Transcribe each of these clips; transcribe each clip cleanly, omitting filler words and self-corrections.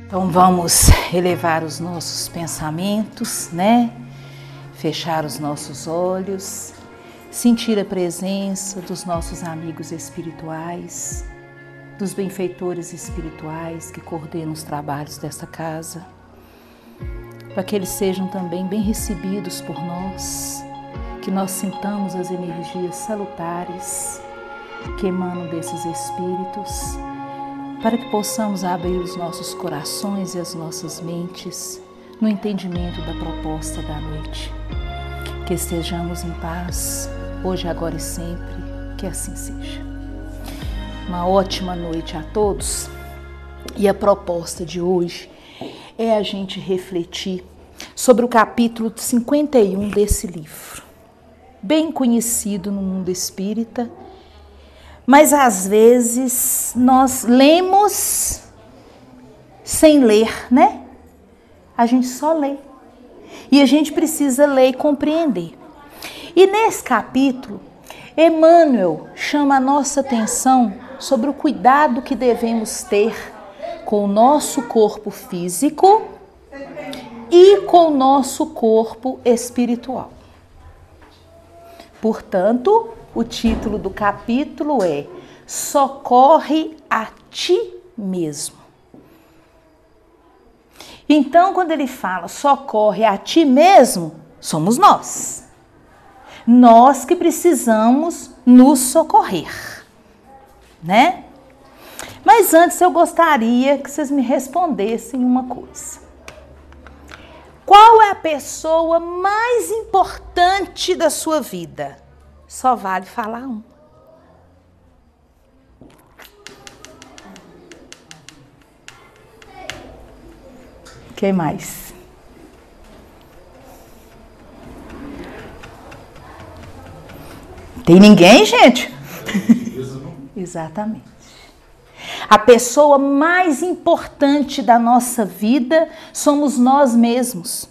Então vamos elevar os nossos pensamentos, né? Fechar os nossos olhos, sentir a presença dos nossos amigos espirituais, dos benfeitores espirituais que coordenam os trabalhos desta casa, para que eles sejam também bem recebidos por nós, que nós sintamos as energias salutares que emanam desses espíritos, para que possamos abrir os nossos corações e as nossas mentes no entendimento da proposta da noite. Que estejamos em paz, hoje, agora e sempre, que assim seja. Uma ótima noite a todos. E a proposta de hoje é a gente refletir sobre o capítulo 51 desse livro, bem conhecido no mundo espírita, mas às vezes nós lemos sem ler, né? A gente só lê. E a gente precisa ler e compreender. E nesse capítulo, Emmanuel chama a nossa atenção sobre o cuidado que devemos ter com o nosso corpo físico e com o nosso corpo espiritual. Portanto, o título do capítulo é Socorre a ti mesmo. Então, quando ele fala socorre a ti mesmo, somos nós. Nós que precisamos nos socorrer, né? Mas antes eu gostaria que vocês me respondessem uma coisa. Qual é a pessoa mais importante da sua vida? Só vale falar um. Quem mais? Tem ninguém, gente? Exatamente. A pessoa mais importante da nossa vida somos nós mesmos.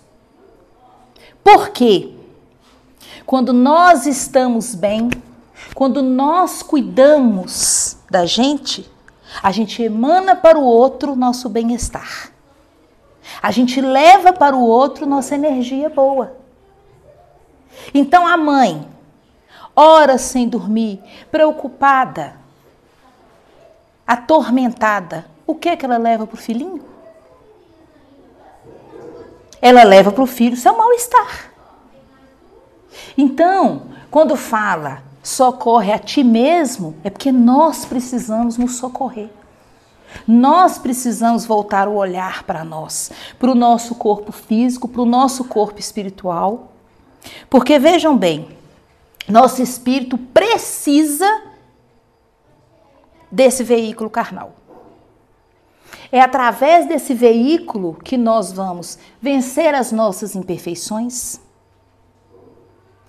Por quê? Quando nós estamos bem, quando nós cuidamos da gente, a gente emana para o outro nosso bem-estar. A gente leva para o outro nossa energia boa. Então a mãe, horas sem dormir, preocupada, atormentada, o que ela leva para o filhinho? Ela leva para o filho seu mal-estar. Então, quando fala socorre a ti mesmo, é porque nós precisamos nos socorrer. Nós precisamos voltar o olhar para nós, para o nosso corpo físico, para o nosso corpo espiritual. Porque vejam bem, nosso espírito precisa desse veículo carnal. É através desse veículo que nós vamos vencer as nossas imperfeições,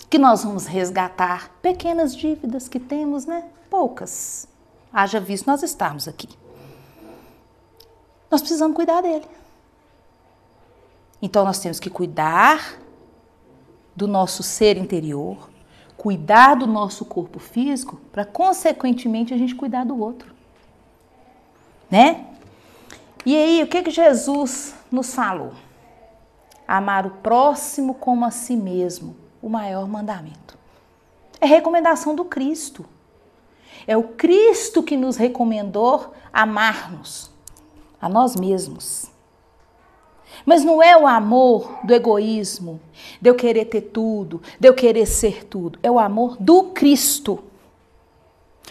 que nós vamos resgatar pequenas dívidas que temos, né? Poucas. Haja visto nós estarmos aqui. Nós precisamos cuidar dele. Então nós temos que cuidar do nosso ser interior, cuidar do nosso corpo físico, para consequentemente a gente cuidar do outro. Né? E aí, o que Jesus nos falou? Amar o próximo como a si mesmo, o maior mandamento. É recomendação do Cristo. É o Cristo que nos recomendou amar-nos a nós mesmos. Mas não é o amor do egoísmo, de eu querer ter tudo, de eu querer ser tudo. É o amor do Cristo.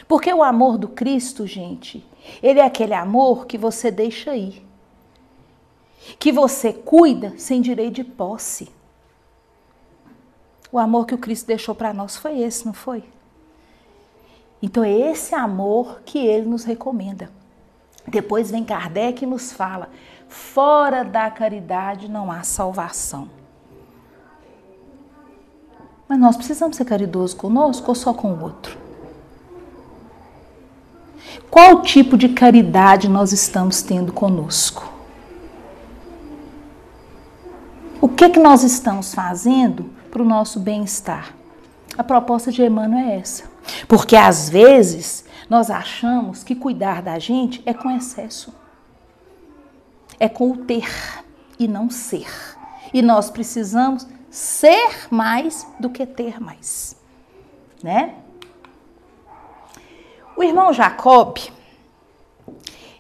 Porque o amor do Cristo, gente, ele é aquele amor que você deixa ir. Que você cuida sem direito de posse. O amor que o Cristo deixou para nós foi esse, não foi? Então é esse amor que ele nos recomenda. Depois vem Kardec e nos fala, fora da caridade não há salvação. Mas nós precisamos ser caridosos conosco ou só com o outro? Qual tipo de caridade nós estamos tendo conosco? O que nós estamos fazendo para o nosso bem-estar? A proposta de Emmanuel é essa. Porque às vezes nós achamos que cuidar da gente é com excesso. é com o ter e não ser. E nós precisamos ser mais do que ter mais, né? O irmão Jacob,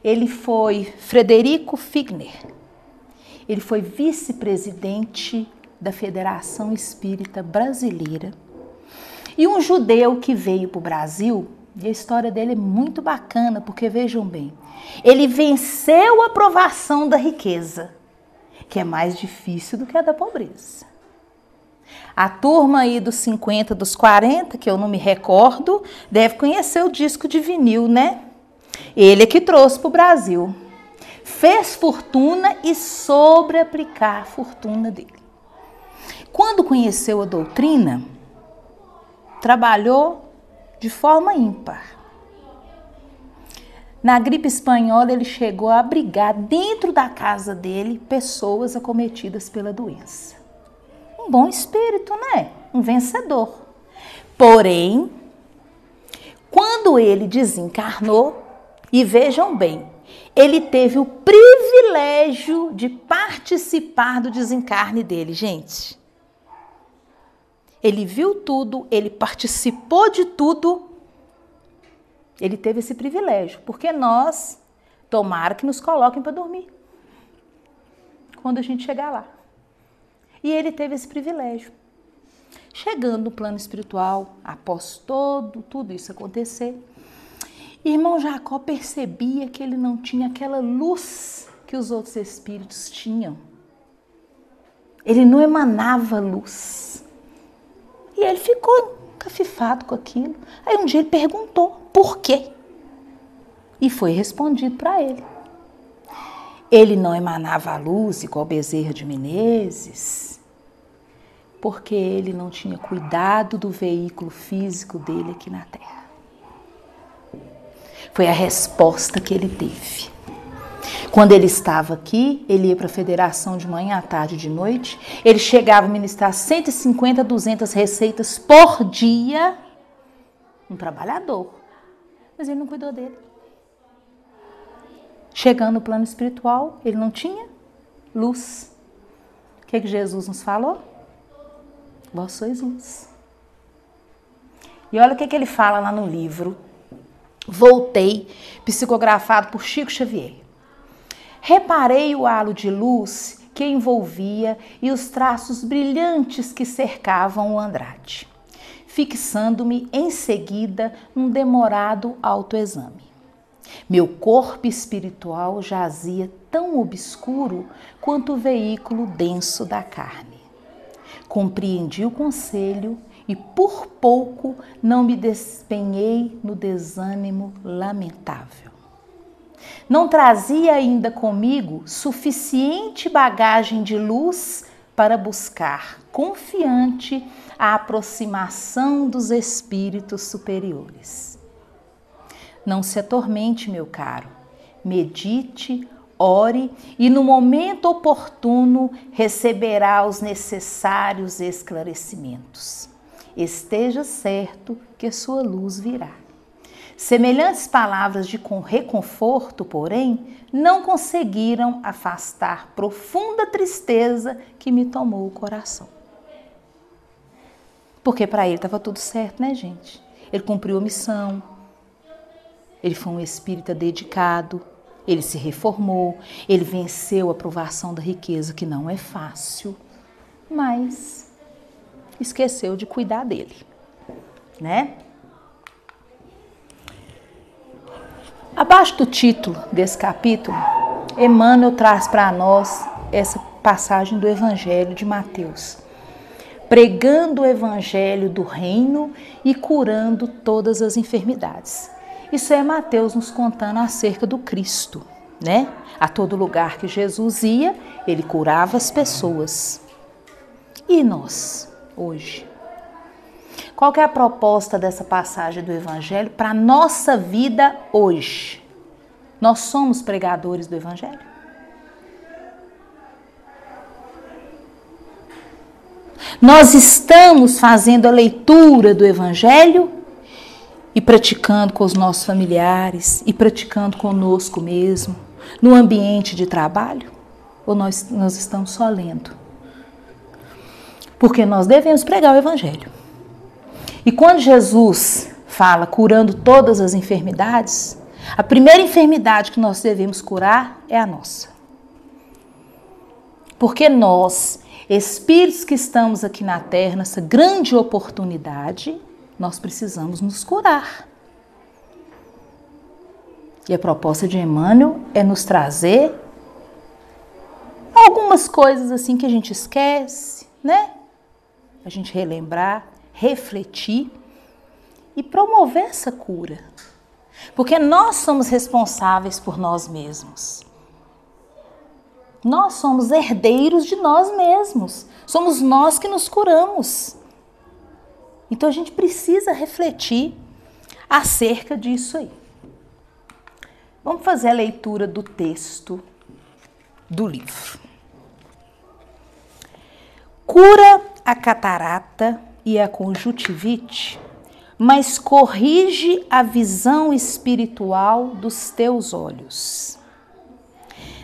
ele foi Frederico Figner. Ele foi vice-presidente da Federação Espírita Brasileira e um judeu que veio para o Brasil, e a história dele é muito bacana, porque vejam bem, ele venceu a provação da riqueza, que é mais difícil do que a da pobreza. A turma aí dos 50, dos 40, que eu não me recordo, deve conhecer o disco de vinil, né? Ele é que trouxe para o Brasil. Fez fortuna e sobreaplicar a fortuna dele. Quando conheceu a doutrina, trabalhou de forma ímpar. Na gripe espanhola, ele chegou a abrigar dentro da casa dele pessoas acometidas pela doença. Um bom espírito, né? Um vencedor. Porém, quando ele desencarnou, e vejam bem, ele teve o privilégio de participar do desencarne dele, gente. Ele viu tudo, ele participou de tudo. Ele teve esse privilégio, porque nós, tomara que nos coloquem para dormir, quando a gente chegar lá. E ele teve esse privilégio. Chegando no plano espiritual, após tudo isso acontecer, irmão Jacó percebia que ele não tinha aquela luz que os outros espíritos tinham. Ele não emanava luz. E ele ficou cafifado com aquilo. Aí um dia ele perguntou por quê? E foi respondido para ele. Ele não emanava a luz igual Bezerra de Menezes, porque ele não tinha cuidado do veículo físico dele aqui na Terra. Foi a resposta que ele teve. Quando ele estava aqui, ele ia para a federação de manhã, à tarde, de noite. Ele chegava a ministrar 150, 200 receitas por dia. Um trabalhador. Mas ele não cuidou dele. Chegando no plano espiritual, ele não tinha luz. O que Jesus nos falou? Vós sois luz. E olha o que ele fala lá no livro. Voltei, psicografado por Chico Xavier. Reparei o halo de luz que envolvia e os traços brilhantes que cercavam o Andrade, fixando-me em seguida num demorado autoexame. Meu corpo espiritual jazia tão obscuro quanto o veículo denso da carne. Compreendi o conselho e por pouco não me despenhei no desânimo lamentável. Não trazia ainda comigo suficiente bagagem de luz para buscar, confiante, a aproximação dos espíritos superiores. Não se atormente, meu caro, medite, ore e no momento oportuno receberá os necessários esclarecimentos. Esteja certo que sua luz virá. Semelhantes palavras de reconforto, porém, não conseguiram afastar profunda tristeza que me tomou o coração. Porque para ele estava tudo certo, né, gente? Ele cumpriu a missão, ele foi um espírita dedicado, ele se reformou, ele venceu a provação da riqueza, que não é fácil, mas esqueceu de cuidar dele, né? Abaixo do título desse capítulo, Emmanuel traz para nós essa passagem do Evangelho de Mateus. Pregando o Evangelho do Reino e curando todas as enfermidades. Isso é Mateus nos contando acerca do Cristo, né? A todo lugar que Jesus ia, ele curava as pessoas. E nós, hoje? Qual que é a proposta dessa passagem do Evangelho para a nossa vida hoje? Nós somos pregadores do Evangelho? Nós estamos fazendo a leitura do Evangelho e praticando com os nossos familiares e praticando conosco mesmo, no ambiente de trabalho? Ou nós estamos só lendo? Porque nós devemos pregar o Evangelho. E quando Jesus fala curando todas as enfermidades, a primeira enfermidade que nós devemos curar é a nossa. Porque nós, espíritos que estamos aqui na Terra, nessa grande oportunidade, nós precisamos nos curar. E a proposta de Emmanuel é nos trazer algumas coisas assim que a gente esquece, né? A gente relembrar, refletir e promover essa cura. Porque nós somos responsáveis por nós mesmos. Nós somos herdeiros de nós mesmos. Somos nós que nos curamos. Então a gente precisa refletir acerca disso aí. Vamos fazer a leitura do texto do livro. Cura a catarata e a conjuntivite, mas corrige a visão espiritual dos teus olhos.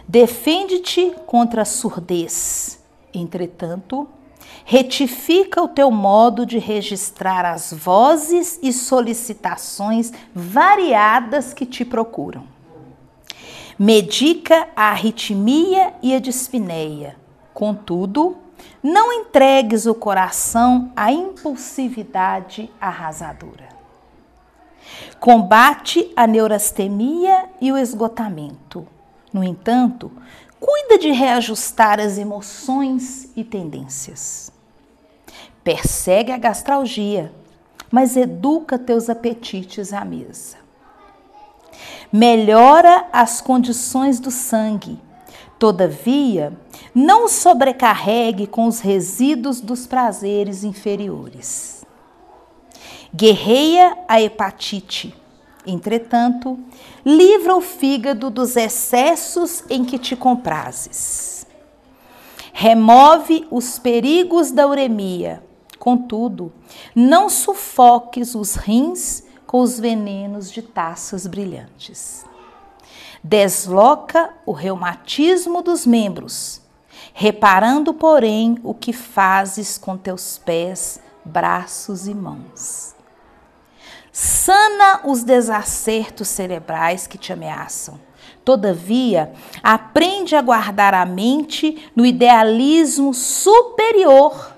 Defende-te contra a surdez. Entretanto, retifica o teu modo de registrar as vozes e solicitações variadas que te procuram. Medica a arritmia e a dispneia. Contudo, não entregues o coração à impulsividade arrasadora. Combate a neurastemia e o esgotamento. No entanto, cuida de reajustar as emoções e tendências. Persegue a gastralgia, mas educa teus apetites à mesa. Melhora as condições do sangue. Todavia, não o sobrecarregue com os resíduos dos prazeres inferiores. Guerreia a hepatite. Entretanto, livra o fígado dos excessos em que te comprazes. Remove os perigos da uremia. Contudo, não sufoques os rins com os venenos de taças brilhantes. Desloca o reumatismo dos membros, reparando, porém, o que fazes com teus pés, braços e mãos. Sana os desacertos cerebrais que te ameaçam. Todavia, aprende a guardar a mente no idealismo superior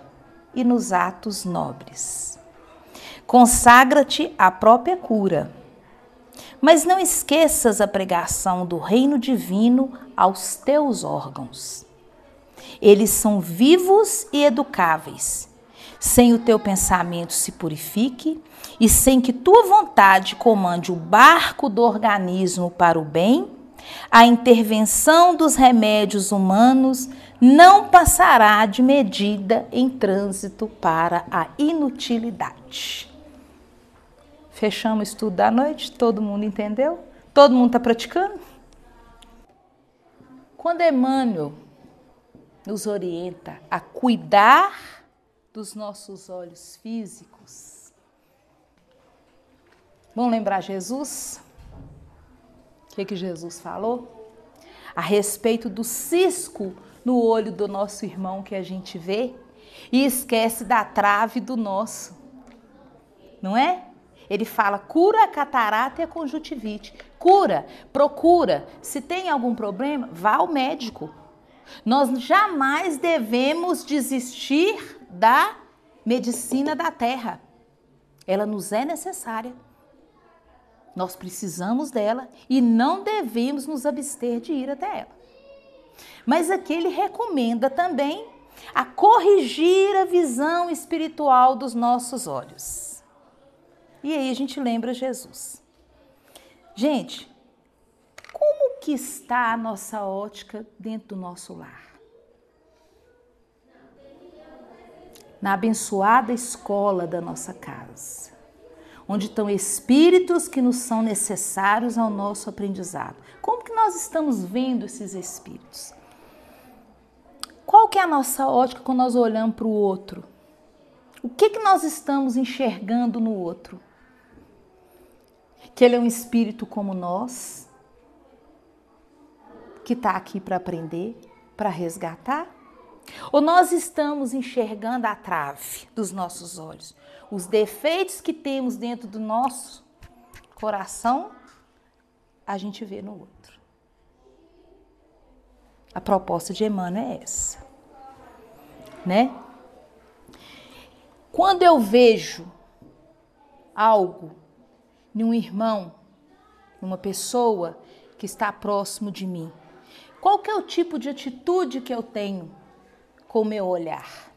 e nos atos nobres. Consagra-te à própria cura. Mas não esqueças a pregação do reino divino aos teus órgãos. Eles são vivos e educáveis. Sem o teu pensamento se purifique e sem que tua vontade comande o barco do organismo para o bem, a intervenção dos remédios humanos não passará de medida em trânsito para a inutilidade. Fechamos o estudo da noite, todo mundo entendeu? Todo mundo está praticando? Quando Emmanuel nos orienta a cuidar dos nossos olhos físicos, vamos lembrar Jesus? O que Jesus falou? A respeito do cisco no olho do nosso irmão que a gente vê e esquece da trave do nosso, não é? Ele fala, cura a catarata e a conjuntivite. Cura, procura. Se tem algum problema, vá ao médico. Nós jamais devemos desistir da medicina da terra. Ela nos é necessária. Nós precisamos dela e não devemos nos abster de ir até ela. Mas aqui ele recomenda também a corrigir a visão espiritual dos nossos olhos. E aí a gente lembra Jesus. Gente, como que está a nossa ótica dentro do nosso lar? Na abençoada escola da nossa casa, onde estão espíritos que nos são necessários ao nosso aprendizado. Como que nós estamos vendo esses espíritos? Qual que é a nossa ótica quando nós olhamos para o outro? O que nós estamos enxergando no outro? Que ele é um espírito como nós? que está aqui para aprender, para resgatar? Ou nós estamos enxergando a trave dos nossos olhos? Os defeitos que temos dentro do nosso coração, a gente vê no outro. A proposta de Emmanuel é essa, né? Quando eu vejo algo em um irmão, numa pessoa que está próximo de mim, qual que é o tipo de atitude que eu tenho com o meu olhar?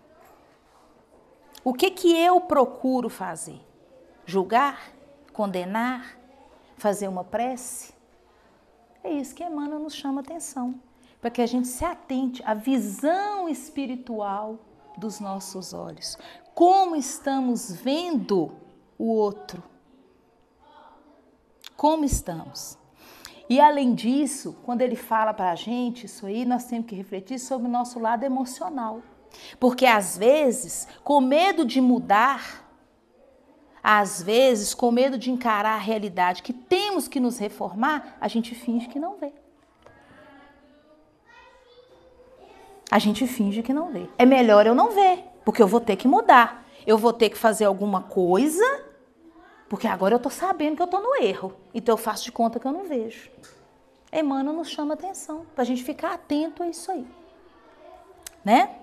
O que eu procuro fazer? Julgar? Condenar? Fazer uma prece? É isso que Emmanuel nos chama a atenção, para que a gente se atente à visão espiritual dos nossos olhos. Como estamos vendo o outro? Como estamos? E além disso, quando ele fala para a gente isso aí, nós temos que refletir sobre o nosso lado emocional. Porque às vezes, com medo de mudar, às vezes, com medo de encarar a realidade que temos que nos reformar, a gente finge que não vê. A gente finge que não vê. É melhor eu não ver, porque eu vou ter que mudar. Eu vou ter que fazer alguma coisa, porque agora eu estou sabendo que eu estou no erro. Então eu faço de conta que eu não vejo. Emmanuel nos chama a atenção, para a gente ficar atento a isso aí. Né?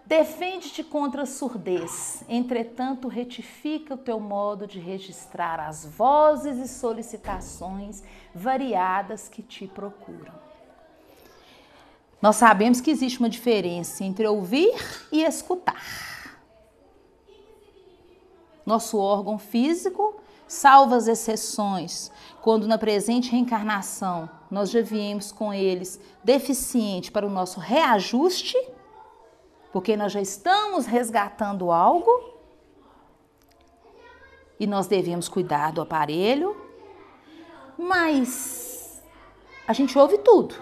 Defende-te contra a surdez, entretanto retifica o teu modo de registrar as vozes e solicitações variadas que te procuram. Nós sabemos que existe uma diferença entre ouvir e escutar. Nosso órgão físico, salvo as exceções, quando na presente reencarnação nós já viemos com eles deficiente para o nosso reajuste, porque nós já estamos resgatando algo e nós devemos cuidar do aparelho, mas a gente ouve tudo,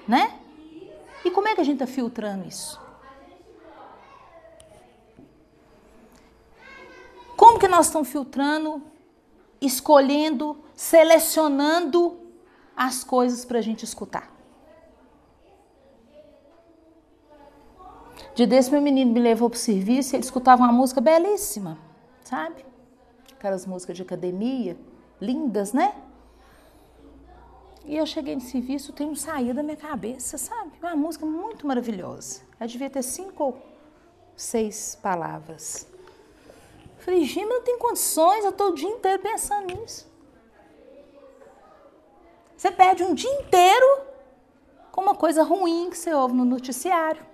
né? E como é que a gente está filtrando isso? Como que nós estamos filtrando, escolhendo, selecionando as coisas para a gente escutar? De desse, meu menino me levou para o serviço e ele escutava uma música belíssima, sabe? Aquelas músicas de academia, lindas, né? E eu cheguei no serviço, o trem não saía da minha cabeça, sabe? Uma música muito maravilhosa. Ela devia ter 5 ou 6 palavras. Falei, Gima, não tem condições, eu estou o dia inteiro pensando nisso. Você perde um dia inteiro com uma coisa ruim que você ouve no noticiário.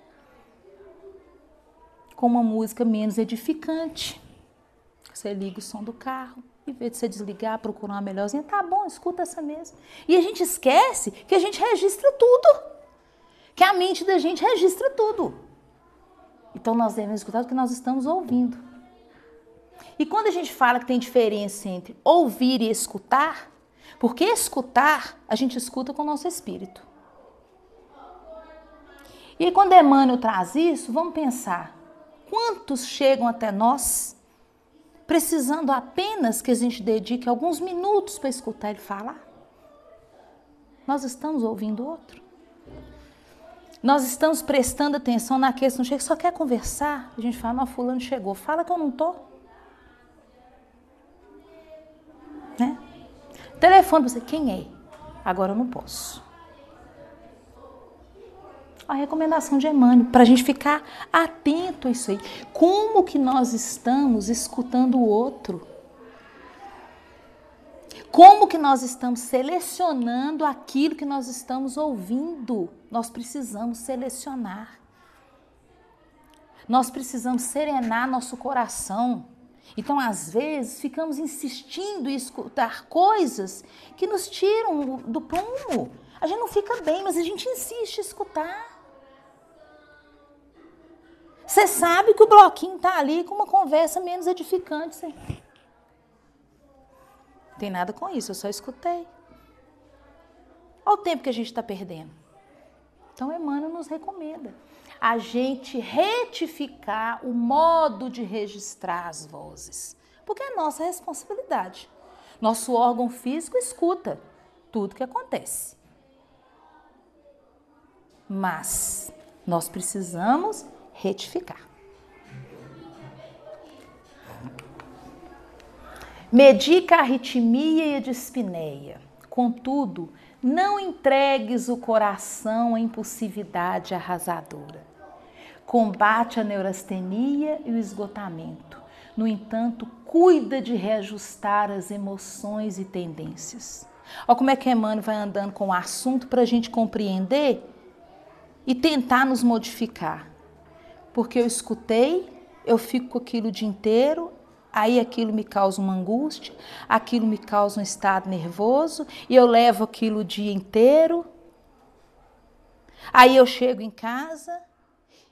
Com uma música menos edificante. Você liga o som do carro, em vez de você desligar, procurar uma melhorzinha, tá bom, escuta essa mesmo. E a gente esquece que a gente registra tudo. Que a mente da gente registra tudo. Então nós devemos escutar o que nós estamos ouvindo. E quando a gente fala que tem diferença entre ouvir e escutar, porque escutar, a gente escuta com o nosso espírito. E aí, quando Emmanuel traz isso, vamos pensar. Quantos chegam até nós precisando apenas que a gente dedique alguns minutos para escutar ele falar? Nós estamos ouvindo o outro? Nós estamos prestando atenção naqueles que não chegam, que só quer conversar? A gente fala, não, fulano chegou, fala que eu não estou. Né? Telefone para você, quem é? Agora eu não posso. A recomendação de Emmanuel, para a gente ficar atento a isso aí. Como que nós estamos escutando o outro? Como que nós estamos selecionando aquilo que nós estamos ouvindo? Nós precisamos selecionar. Nós precisamos serenar nosso coração. Então, às vezes, ficamos insistindo em escutar coisas que nos tiram do prumo. A gente não fica bem, mas a gente insiste em escutar. Você sabe que o bloquinho está ali com uma conversa menos edificante. Não tem nada com isso, eu só escutei. Olha o tempo que a gente está perdendo. Então, Emmanuel nos recomenda a gente retificar o modo de registrar as vozes. Porque é nossa responsabilidade. Nosso órgão físico escuta. tudo que acontece. Mas nós precisamos retificar. Medica a arritmia e a dispneia. Contudo, não entregues o coração à impulsividade arrasadora. Combate a neurastenia e o esgotamento. No entanto, cuida de reajustar as emoções e tendências. Olha como é que Emmanuel vai andando com o assunto para a gente compreender e tentar nos modificar. Porque eu escutei, eu fico com aquilo o dia inteiro, aí aquilo me causa uma angústia, aquilo me causa um estado nervoso, e eu levo aquilo o dia inteiro. Aí eu chego em casa,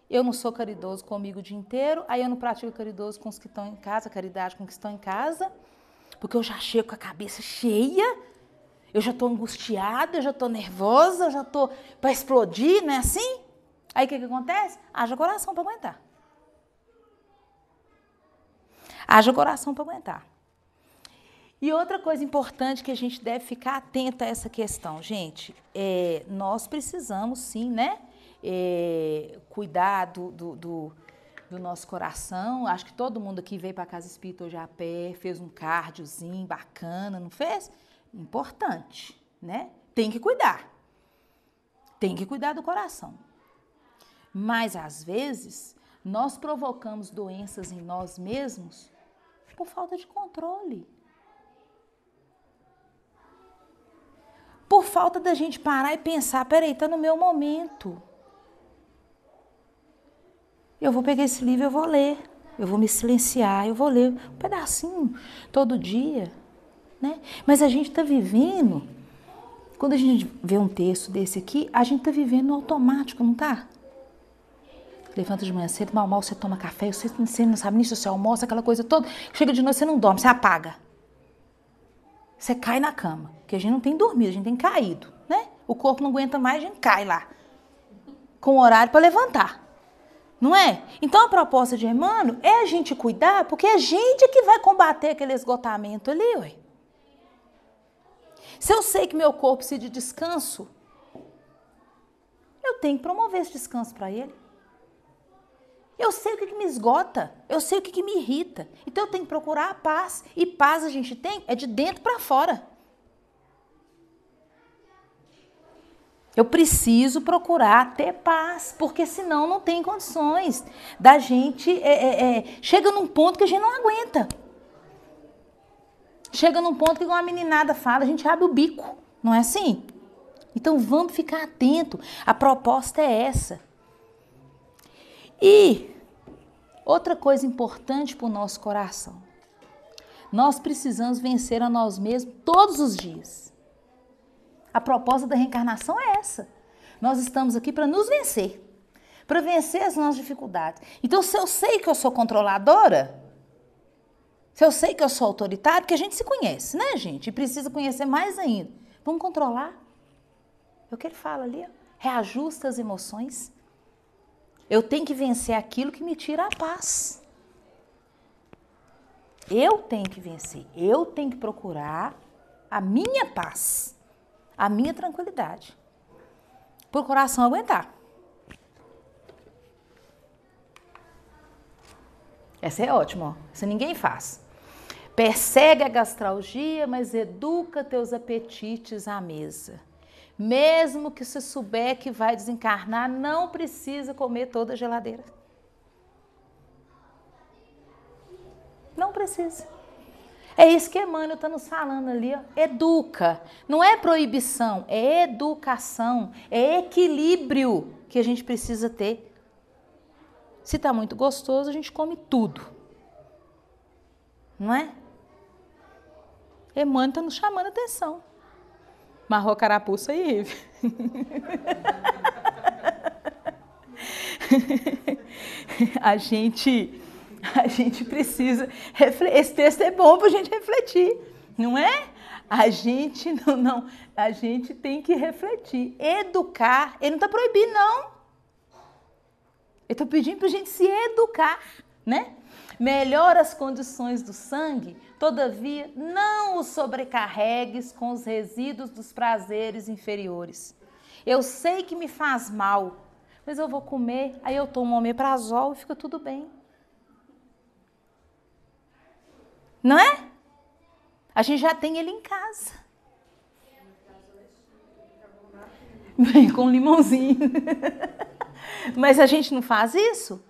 eu não sou caridoso comigo o dia inteiro, aí eu não pratico caridoso com os que estão em casa, caridade com os que estão em casa, porque eu já chego com a cabeça cheia, eu já estou angustiada, eu já estou nervosa, eu já estou para explodir, não é assim? Aí o que acontece? Haja coração para aguentar. Haja coração para aguentar. E outra coisa importante que a gente deve ficar atento a essa questão, gente, nós precisamos sim, né, cuidar do nosso coração. Acho que todo mundo aqui veio para a Casa Espírita hoje a pé, fez um cardiozinho bacana, não fez? Importante, né? Tem que cuidar. Tem que cuidar do coração. Mas, às vezes, nós provocamos doenças em nós mesmos por falta de controle. Por falta da gente parar e pensar, peraí, tá no meu momento. Eu vou pegar esse livro, eu vou ler. Eu vou me silenciar, eu vou ler um pedacinho todo dia, né? Mas a gente tá vivendo, quando a gente vê um texto desse aqui, a gente tá vivendo no automático, não tá? Levanta de manhã cedo, mal você toma café, você não sabe nem se você almoça, aquela coisa toda. Chega de noite, você não dorme, você apaga. Você cai na cama, porque a gente não tem dormido, a gente tem caído, né? O corpo não aguenta mais, a gente cai lá, com horário para levantar, não é? Então a proposta de Emmanuel é a gente cuidar, porque é a gente que vai combater aquele esgotamento ali, ué. Se eu sei que meu corpo precisa de descanso, eu tenho que promover esse descanso para ele. Eu sei o que me esgota, eu sei o que me irrita. Então eu tenho que procurar a paz. E paz a gente tem é de dentro para fora. Eu preciso procurar ter paz, porque senão não tem condições da gente... chega num ponto que a gente não aguenta. Chega num ponto que, como a meninada fala, a gente abre o bico. Não é assim? Então vamos ficar atento. A proposta é essa. E outra coisa importante para o nosso coração. Nós precisamos vencer a nós mesmos todos os dias. A proposta da reencarnação é essa. Nós estamos aqui para nos vencer. Para vencer as nossas dificuldades. Então, se eu sei que eu sou controladora, se eu sei que eu sou autoritária, porque a gente se conhece, né, gente? E precisa conhecer mais ainda. Vamos controlar. É o que ele fala ali, ó. Reajusta as emoções. Eu tenho que vencer aquilo que me tira a paz. Eu tenho que vencer. Eu tenho que procurar a minha paz, a minha tranquilidade. Para o coração aguentar. Essa é ótima, ó. Essa ninguém faz. Persegue a gastralgia, mas educa teus apetites à mesa. Mesmo que você souber que vai desencarnar, não precisa comer toda a geladeira. Não precisa. É isso que Emmanuel está nos falando ali, ó. Educa. Não é proibição, é educação, é equilíbrio que a gente precisa ter. Se está muito gostoso, a gente come tudo. Não é? Emmanuel está nos chamando a atenção. Marrou a carapuça aí, Ive. A gente precisa refletir. Esse texto é bom para a gente refletir, não é? A gente a gente tem que refletir, educar. Ele não está proibindo, não. Ele está pedindo para a gente se educar, né? melhora as condições do sangue, todavia não o sobrecarregues com os resíduos dos prazeres inferiores. Eu sei que me faz mal, mas eu vou comer, aí eu tomo um omeprazol e fica tudo bem. Não é? A gente já tem ele em casa. Com limãozinho. Mas a gente não faz isso?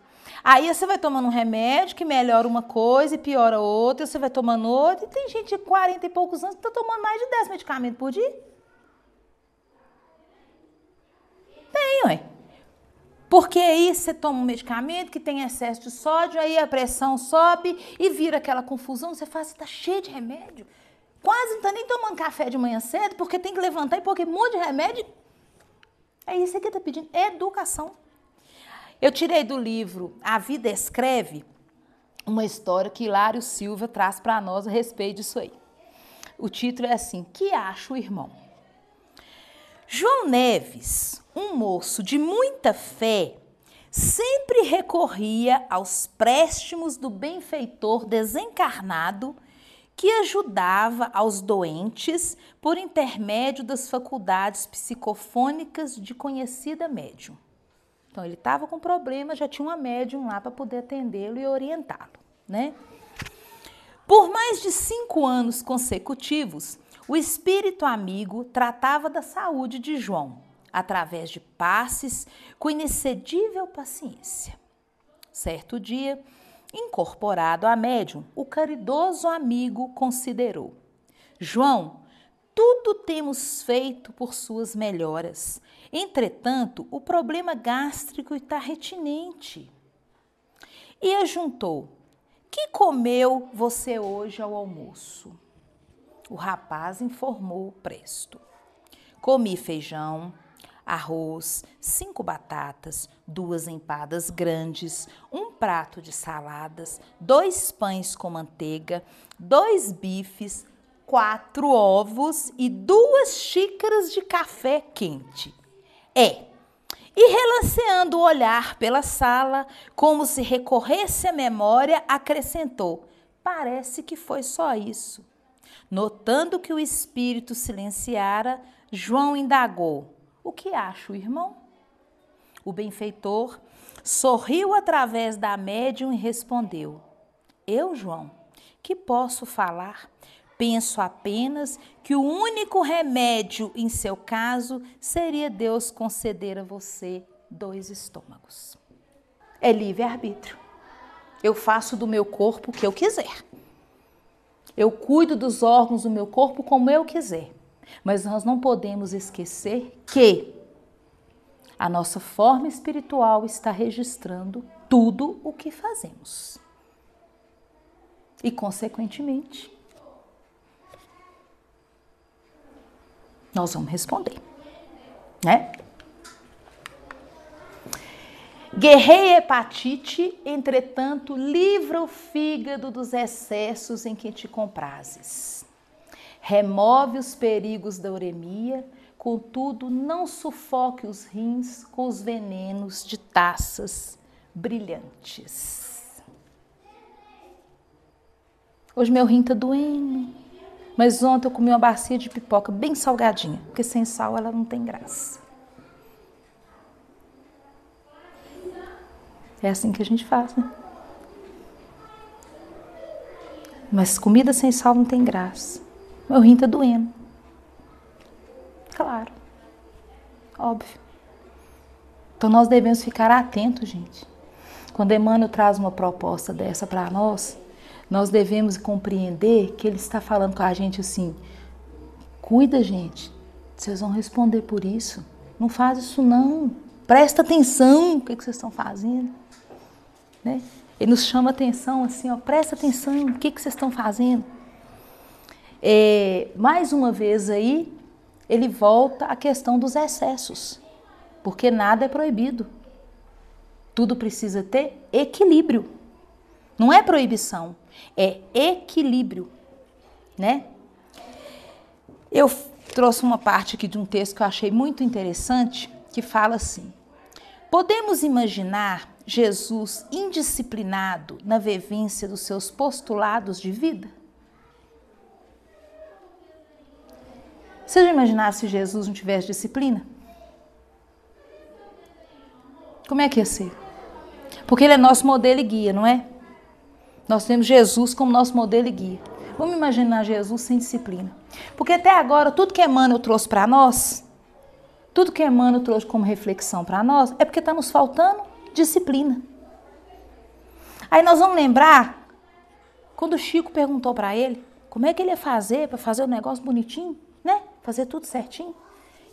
Aí você vai tomando um remédio que melhora uma coisa e piora outra, você vai tomando outra, e tem gente de 40 e poucos anos que está tomando mais de 10 medicamentos por dia. Tem, ué. Porque aí você toma um medicamento que tem excesso de sódio, aí a pressão sobe e vira aquela confusão, você fala, você está cheio de remédio. Quase não está nem tomando café de manhã cedo, porque tem que levantar e pôr um monte de remédio. É isso que está pedindo, educação. Eu tirei do livro A Vida Escreve uma história que Hilário Silva traz para nós a respeito disso aí. O título é assim, Que acha o irmão? João Neves, um moço de muita fé, sempre recorria aos préstimos do benfeitor desencarnado que ajudava aos doentes por intermédio das faculdades psicofônicas de conhecida médium. Então, ele estava com problema, já tinha uma médium lá para poder atendê-lo e orientá-lo, né? Por mais de 5 anos consecutivos, o espírito amigo tratava da saúde de João, através de passes com inexcedível paciência. Certo dia, incorporado à médium, o caridoso amigo considerou: João, tudo temos feito por suas melhoras. Entretanto, o problema gástrico está retinente. E ajuntou: que comeu você hoje ao almoço? O rapaz informou presto: comi feijão, arroz, 5 batatas, 2 empadas grandes, um prato de saladas, 2 pães com manteiga, 2 bifes, 4 ovos e 2 xícaras de café quente. E relanceando o olhar pela sala, como se recorresse à memória, acrescentou: parece que foi só isso. Notando que o espírito silenciara, João indagou: o que acha o irmão? O benfeitor sorriu através da médium e respondeu: eu, João, que posso falar? Penso apenas que o único remédio em seu caso seria Deus conceder a você 2 estômagos. É livre-arbítrio. Eu faço do meu corpo o que eu quiser. Eu cuido dos órgãos do meu corpo como eu quiser. Mas nós não podemos esquecer que a nossa forma espiritual está registrando tudo o que fazemos. E, consequentemente, nós vamos responder, né? Guerreia a hepatite, entretanto, livra o fígado dos excessos em que te comprazes. Remove os perigos da uremia, contudo, não sufoque os rins com os venenos de taças brilhantes. Hoje meu rim tá doendo, mas ontem eu comi uma bacia de pipoca bem salgadinha, porque sem sal ela não tem graça. É assim que a gente faz, né? Mas comida sem sal não tem graça. Meu rim tá doendo. Claro. Óbvio. Então nós devemos ficar atentos, gente. Quando Emmanuel traz uma proposta dessa para nós devemos compreender que ele está falando com a gente assim: cuida, gente, vocês vão responder por isso. Não faz isso não. Presta atenção o que vocês estão fazendo. Né? Ele nos chama atenção assim, ó, presta atenção o que vocês estão fazendo. Mais uma vez aí, ele volta à questão dos excessos, porque nada é proibido. Tudo precisa ter equilíbrio. Não é proibição, é equilíbrio, né? Eu trouxe uma parte aqui de um texto que eu achei muito interessante, que fala assim: podemos imaginar Jesus indisciplinado na vivência dos seus postulados de vida? Você já imaginaram se Jesus não tivesse disciplina? Como é que ia ser? Porque ele é nosso modelo e guia, não é? Nós temos Jesus como nosso modelo e guia. Vamos imaginar Jesus sem disciplina. Porque até agora, tudo que Emmanuel trouxe para nós, tudo que Emmanuel trouxe como reflexão para nós, é porque está nos faltando disciplina. Aí nós vamos lembrar, quando o Chico perguntou para ele, como é que ele ia fazer para fazer o negócio bonitinho, né? Fazer tudo certinho.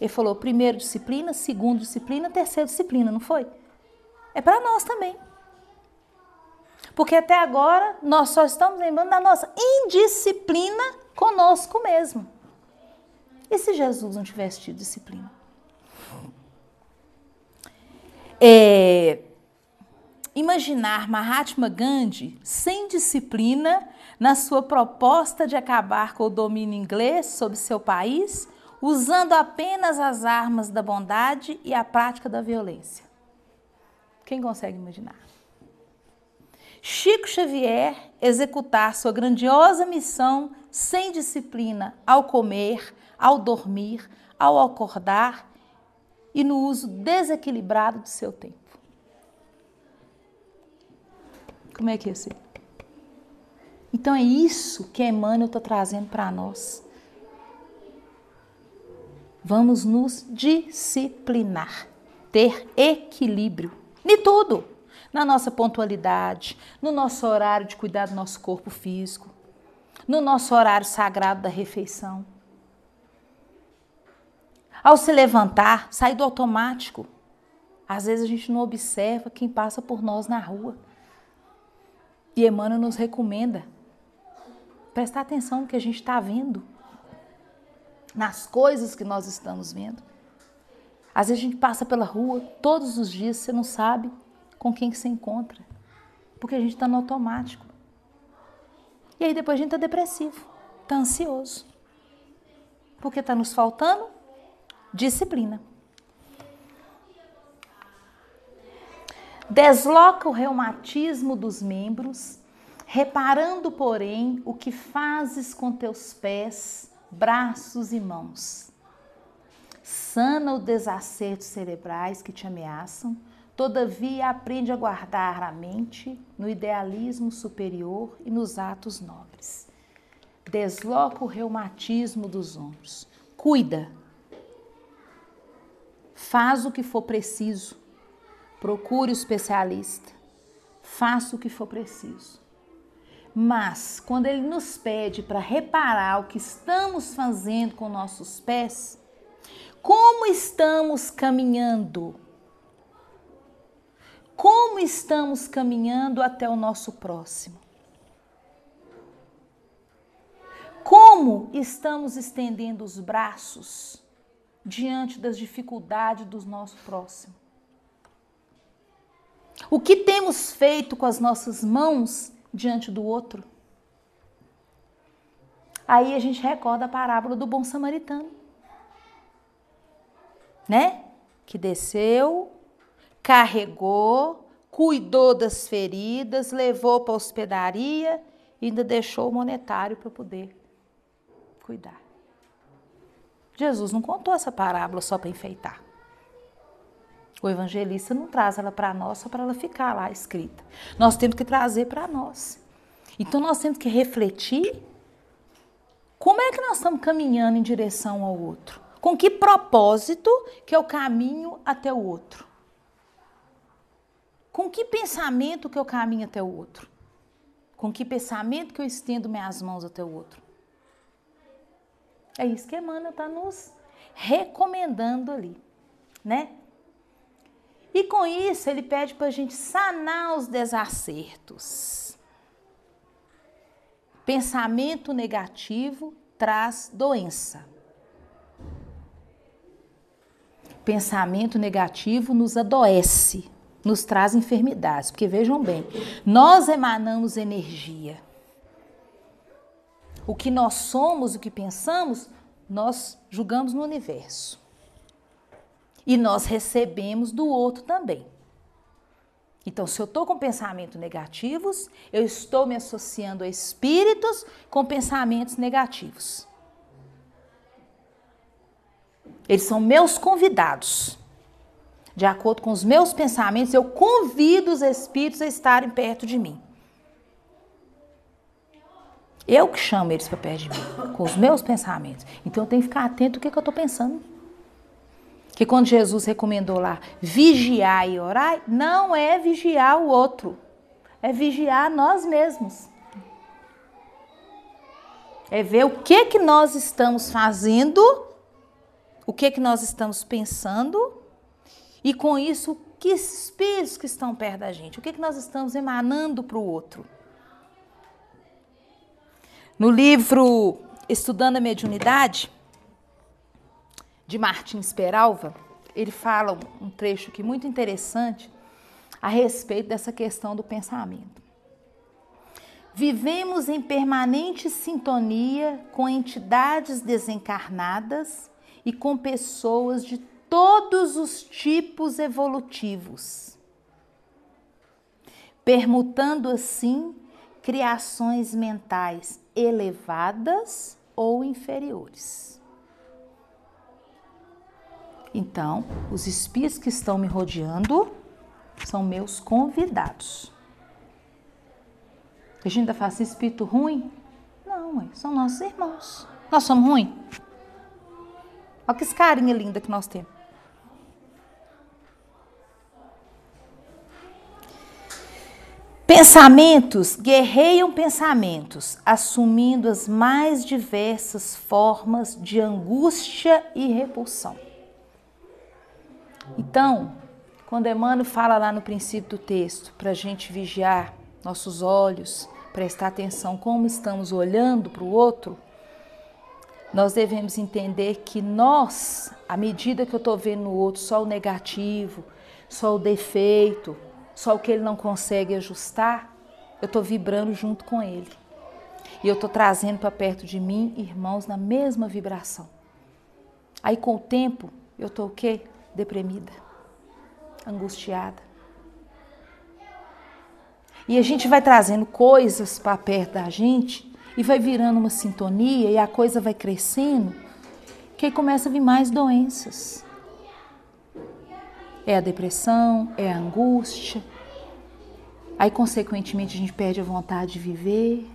Ele falou, primeiro disciplina, segundo disciplina, terceiro disciplina, não foi? É para nós também. Porque até agora nós só estamos lembrando da nossa indisciplina conosco mesmo. E se Jesus não tivesse tido disciplina? Imaginar Mahatma Gandhi sem disciplina na sua proposta de acabar com o domínio inglês sobre seu país, usando apenas as armas da bondade e a prática da violência. Quem consegue imaginar? Chico Xavier executar sua grandiosa missão sem disciplina ao comer, ao dormir, ao acordar e no uso desequilibrado de seu tempo. Como é que ia ser? Então é isso que Emmanuel está trazendo para nós. Vamos nos disciplinar, ter equilíbrio em tudo. Na nossa pontualidade, no nosso horário de cuidar do nosso corpo físico, no nosso horário sagrado da refeição. Ao se levantar, sair do automático. Às vezes a gente não observa quem passa por nós na rua. E Emmanuel nos recomenda prestar atenção no que a gente está vendo, nas coisas que nós estamos vendo. Às vezes a gente passa pela rua, todos os dias, você não sabe com quem que você encontra, porque a gente está no automático. E aí depois a gente está depressivo, está ansioso, porque está nos faltando disciplina. Desloca o reumatismo dos membros, reparando, porém, o que fazes com teus pés, braços e mãos. Sana os desacertos cerebrais que te ameaçam, todavia aprende a guardar a mente no idealismo superior e nos atos nobres. Desloca o reumatismo dos ombros. Cuida. Faz o que for preciso. Procure o especialista. Faça o que for preciso. Mas, quando ele nos pede para reparar o que estamos fazendo com nossos pés, como estamos caminhando? Como estamos caminhando até o nosso próximo? Como estamos estendendo os braços diante das dificuldades do nosso próximo? O que temos feito com as nossas mãos diante do outro? Aí a gente recorda a parábola do bom samaritano, né? Que desceu, carregou, cuidou das feridas, levou para a hospedaria e ainda deixou o monetário para poder cuidar. Jesus não contou essa parábola só para enfeitar. O evangelista não traz ela para nós só para ela ficar lá escrita. Nós temos que trazer para nós. Então nós temos que refletir como é que nós estamos caminhando em direção ao outro. Com que propósito que é o caminho até o outro? Com que pensamento que eu caminho até o outro? Com que pensamento que eu estendo minhas mãos até o outro? É isso que Emmanuel está nos recomendando ali, né? E com isso ele pede para a gente sanar os desacertos. Pensamento negativo traz doença. Pensamento negativo nos adoece, nos traz enfermidades. Porque vejam bem, nós emanamos energia. O que nós somos, o que pensamos, nós julgamos no universo. E nós recebemos do outro também. Então, se eu estou com pensamentos negativos, eu estou me associando a espíritos com pensamentos negativos. Eles são meus convidados. De acordo com os meus pensamentos, eu convido os espíritos a estarem perto de mim. Eu que chamo eles para perto de mim, com os meus pensamentos. Então, eu tenho que ficar atento ao que eu estou pensando. Que quando Jesus recomendou lá, vigiar e orar, não é vigiar o outro, é vigiar nós mesmos. É ver o que nós estamos fazendo, o que nós estamos pensando, e com isso, que espíritos que estão perto da gente, o que nós estamos emanando para o outro. No livro Estudando a Mediunidade, de Martins Peralva, ele fala um trecho aqui muito interessante a respeito dessa questão do pensamento. Vivemos em permanente sintonia com entidades desencarnadas e com pessoas de todos os tipos evolutivos, permutando assim criações mentais elevadas ou inferiores. Então, os espíritos que estão me rodeando são meus convidados. A gente ainda fala assim, espírito ruim? Não, são nossos irmãos. Nós somos ruins? Olha que carinha linda que nós temos. Pensamentos guerreiam pensamentos, assumindo as mais diversas formas de angústia e repulsão. Então, quando Emmanuel fala lá no princípio do texto, para a gente vigiar nossos olhos, prestar atenção como estamos olhando para o outro, nós devemos entender que nós, à medida que eu estou vendo no outro só o negativo, só o defeito, só o que ele não consegue ajustar, eu estou vibrando junto com ele. E eu estou trazendo para perto de mim irmãos na mesma vibração. Aí com o tempo, eu estou o quê? Deprimida, angustiada. E a gente vai trazendo coisas para perto da gente e vai virando uma sintonia e a coisa vai crescendo, que aí começa a vir mais doenças. É a depressão, é a angústia. Aí, consequentemente, a gente perde a vontade de viver.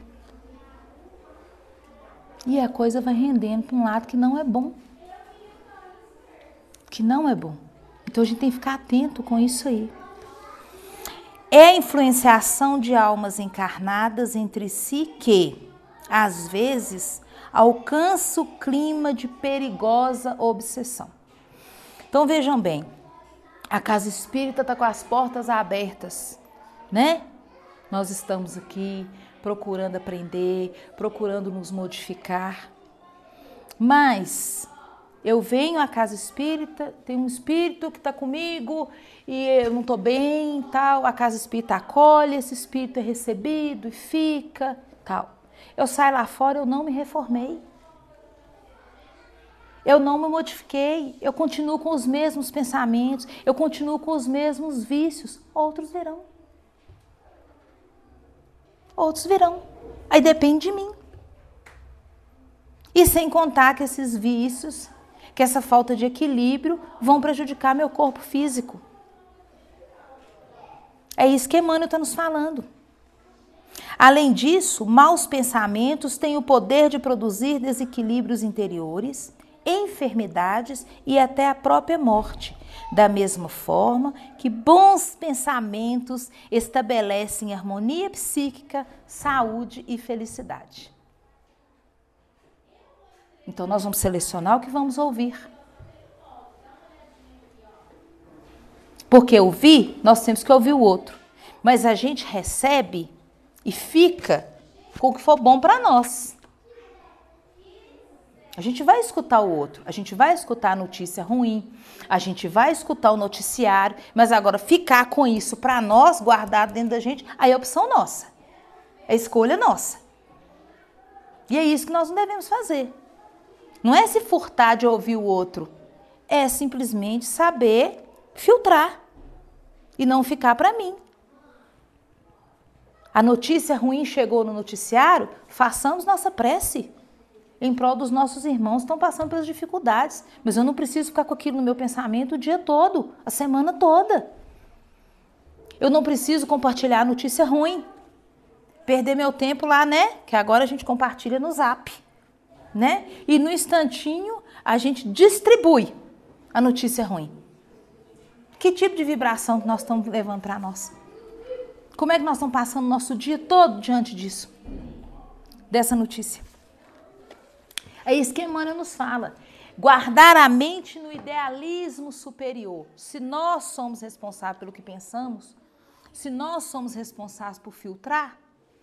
E a coisa vai rendendo para um lado que não é bom. Que não é bom. Então, a gente tem que ficar atento com isso aí. É a influenciação de almas encarnadas entre si que, às vezes, alcança o clima de perigosa obsessão. Então, vejam bem. A casa espírita está com as portas abertas, né? Nós estamos aqui procurando aprender, procurando nos modificar. Mas eu venho à casa espírita, tem um espírito que está comigo e eu não estou bem, tal. A casa espírita acolhe, esse espírito é recebido e fica, tal. Eu saio lá fora, eu não me reformei. Eu não me modifiquei, eu continuo com os mesmos pensamentos, eu continuo com os mesmos vícios. Outros virão. Outros virão. Aí depende de mim. E sem contar que esses vícios, que essa falta de equilíbrio vão prejudicar meu corpo físico. É isso que Emmanuel está nos falando. Além disso, maus pensamentos têm o poder de produzir desequilíbrios interiores, enfermidades e até a própria morte, da mesma forma que bons pensamentos estabelecem harmonia psíquica, saúde e felicidade. Então nós vamos selecionar o que vamos ouvir. Porque ouvir, nós temos que ouvir o outro, mas a gente recebe e fica com o que for bom para nós. A gente vai escutar o outro, a gente vai escutar a notícia ruim, a gente vai escutar o noticiário, mas agora ficar com isso para nós, guardado dentro da gente, aí é opção nossa, é escolha nossa. E é isso que nós não devemos fazer. Não é se furtar de ouvir o outro, é simplesmente saber filtrar e não ficar para mim, A notícia ruim chegou no noticiário, façamos nossa prece em prol dos nossos irmãos que estão passando pelas dificuldades. Mas eu não preciso ficar com aquilo no meu pensamento o dia todo, a semana toda. Eu não preciso compartilhar a notícia ruim. Perder meu tempo lá, né? Que agora a gente compartilha no Zap, né? E no instantinho a gente distribui a notícia ruim. Que tipo de vibração que nós estamos levando para nós? Como é que nós estamos passando o nosso dia todo diante disso? Dessa notícia. É isso que Emmanuel nos fala. Guardar a mente no idealismo superior. Se nós somos responsáveis pelo que pensamos, se nós somos responsáveis por filtrar,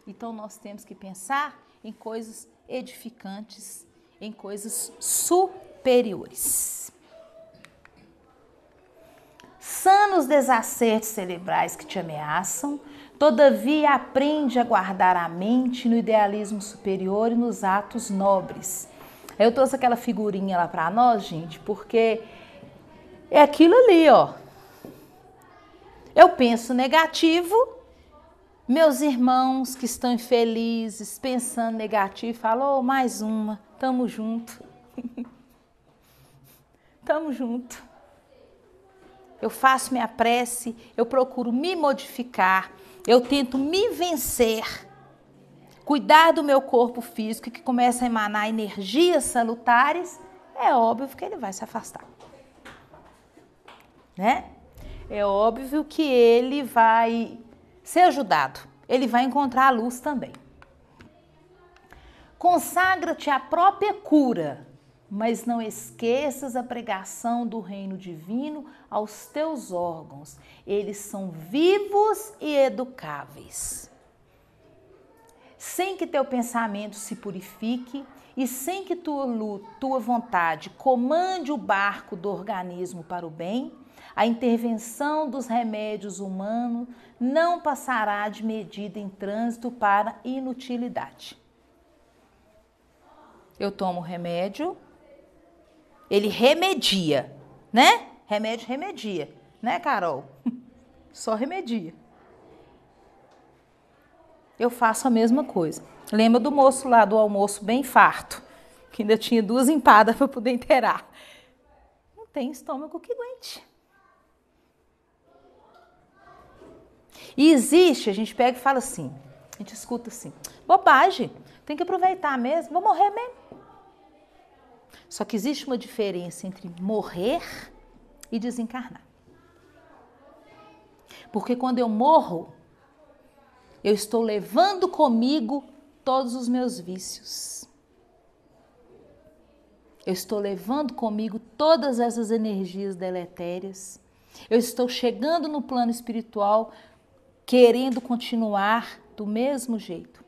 então nós temos que pensar em coisas edificantes, em coisas superiores. Sana os desacertos cerebrais que te ameaçam, todavia aprende a guardar a mente no idealismo superior e nos atos nobres. Eu trouxe aquela figurinha lá para nós, gente, porque é aquilo ali, ó. Eu penso negativo, meus irmãos que estão infelizes, pensando negativo, falam, mais uma, tamo junto. Tamo junto. Eu faço minha prece, eu procuro me modificar, eu tento me vencer, cuidar do meu corpo físico que começa a emanar energias salutares, é óbvio que ele vai se afastar, né? É óbvio que ele vai ser ajudado, ele vai encontrar a luz também. Consagra-te à própria cura, mas não esqueças a pregação do reino divino aos teus órgãos. Eles são vivos e educáveis. Sem que teu pensamento se purifique e sem que tua vontade comande o barco do organismo para o bem, a intervenção dos remédios humanos não passará de medida em trânsito para inutilidade. Eu tomo remédio, ele remedia, né? Remédio remedia, né, Carol? Só remedia. Eu faço a mesma coisa. Lembra do moço lá do almoço bem farto, que ainda tinha 2 empadas para poder inteirar. Não tem estômago que aguente. E existe, a gente pega e fala assim, a gente escuta assim, bobagem, tem que aproveitar mesmo, vou morrer mesmo. Só que existe uma diferença entre morrer e desencarnar. Porque quando eu morro, eu estou levando comigo todos os meus vícios. Eu estou levando comigo todas essas energias deletérias. Eu estou chegando no plano espiritual querendo continuar do mesmo jeito,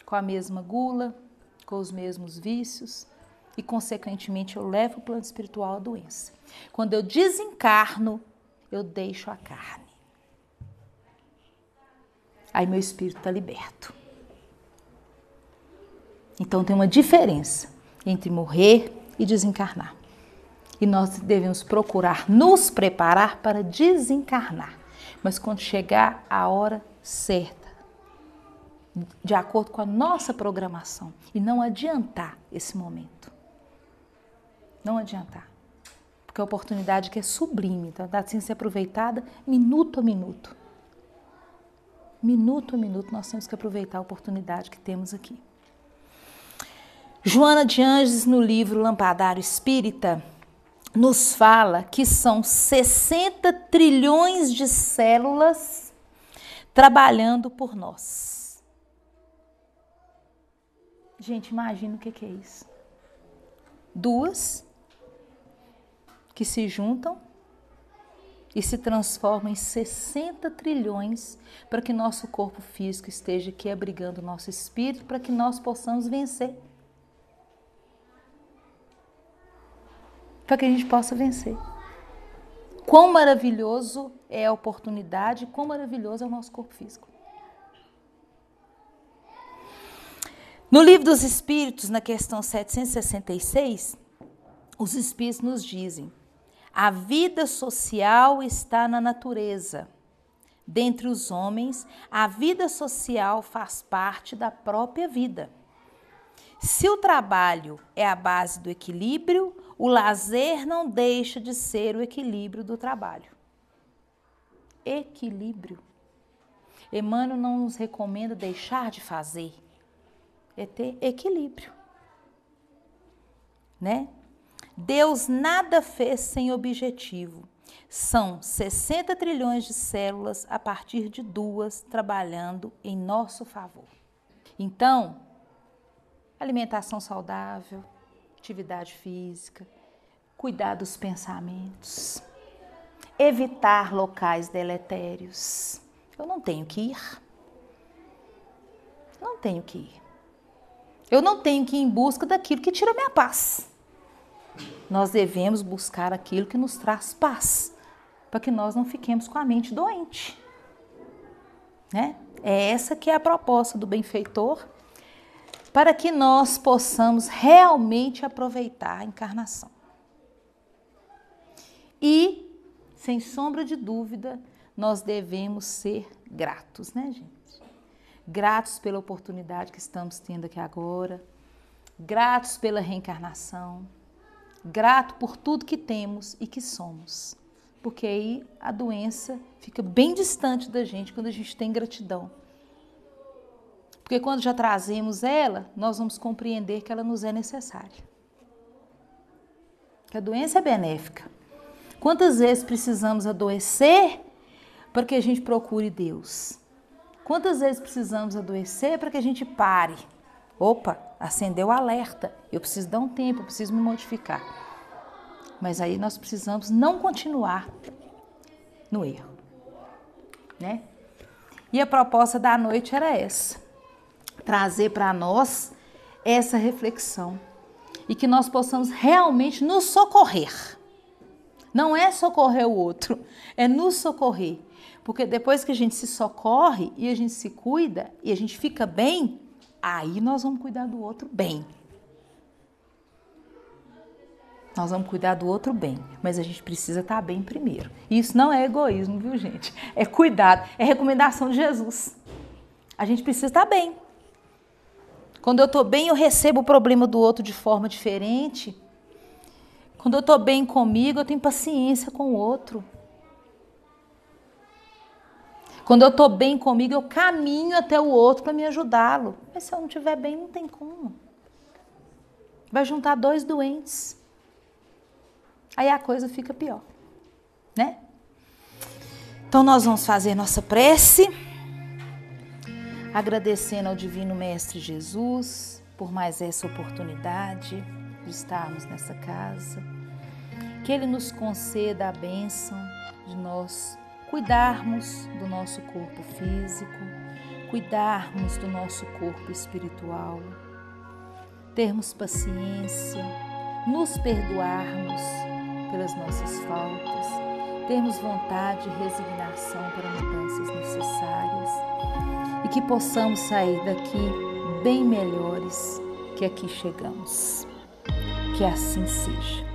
com a mesma gula, com os mesmos vícios e, consequentemente, eu levo o plano espiritual à doença. Quando eu desencarno, eu deixo a carne. Aí meu espírito está liberto. Então tem uma diferença entre morrer e desencarnar. E nós devemos procurar nos preparar para desencarnar. Mas quando chegar a hora certa, de acordo com a nossa programação, e não adiantar esse momento. Não adiantar. Porque a oportunidade que é sublime, então dá assim ser aproveitada minuto a minuto. Minuto a minuto nós temos que aproveitar a oportunidade que temos aqui. Joana de Ângeles, no livro Lampadário Espírita, nos fala que são 60 trilhões de células trabalhando por nós. Gente, imagina o que é isso. 2 que se juntam e se transformam em 60 trilhões para que nosso corpo físico esteja aqui abrigando o nosso espírito, para que nós possamos vencer. Para que a gente possa vencer. Quão maravilhoso é a oportunidade, quão maravilhoso é o nosso corpo físico. No Livro dos Espíritos, na questão 766, os Espíritos nos dizem: a vida social está na natureza, dentre os homens, a vida social faz parte da própria vida. Se o trabalho é a base do equilíbrio, o lazer não deixa de ser o equilíbrio do trabalho. Equilíbrio. Emmanuel não nos recomenda deixar de fazer, é ter equilíbrio, né? Deus nada fez sem objetivo. São 60 trilhões de células a partir de 2 trabalhando em nosso favor. Então, alimentação saudável, atividade física, cuidar dos pensamentos, evitar locais deletérios. Eu não tenho que ir. Não tenho que ir. Eu não tenho que ir em busca daquilo que tira minha paz. Nós devemos buscar aquilo que nos traz paz, para que nós não fiquemos com a mente doente, né? É essa que é a proposta do benfeitor, para que nós possamos realmente aproveitar a encarnação. E, sem sombra de dúvida, nós devemos ser gratos, né, gente? Gratos pela oportunidade que estamos tendo aqui agora, gratos pela reencarnação, grato por tudo que temos e que somos. Porque aí a doença fica bem distante da gente quando a gente tem gratidão. Porque quando já trazemos ela, nós vamos compreender que ela nos é necessária. Que a doença é benéfica. Quantas vezes precisamos adoecer para que a gente procure Deus? Quantas vezes precisamos adoecer para que a gente pare? Opa, acendeu o alerta, eu preciso dar um tempo, eu preciso me modificar. Mas aí nós precisamos não continuar no erro, né? E a proposta da noite era essa, trazer para nós essa reflexão e que nós possamos realmente nos socorrer. Não é socorrer o outro, é nos socorrer. Porque depois que a gente se socorre e a gente se cuida e a gente fica bem, aí nós vamos cuidar do outro bem. Nós vamos cuidar do outro bem, mas a gente precisa estar bem primeiro. Isso não é egoísmo, viu, gente? É cuidado, é recomendação de Jesus. A gente precisa estar bem. Quando eu estou bem, eu recebo o problema do outro de forma diferente. Quando eu estou bem comigo, eu tenho paciência com o outro. Quando eu estou bem comigo, eu caminho até o outro para me ajudá-lo. Mas se eu não estiver bem, não tem como. Vai juntar 2 doentes. Aí a coisa fica pior, né? Então nós vamos fazer nossa prece, agradecendo ao Divino Mestre Jesus por mais essa oportunidade de estarmos nessa casa. Que Ele nos conceda a bênção de nós cuidarmos do nosso corpo físico, cuidarmos do nosso corpo espiritual, termos paciência, nos perdoarmos pelas nossas faltas, termos vontade e resignação para mudanças necessárias e que possamos sair daqui bem melhores que aqui chegamos. Que assim seja.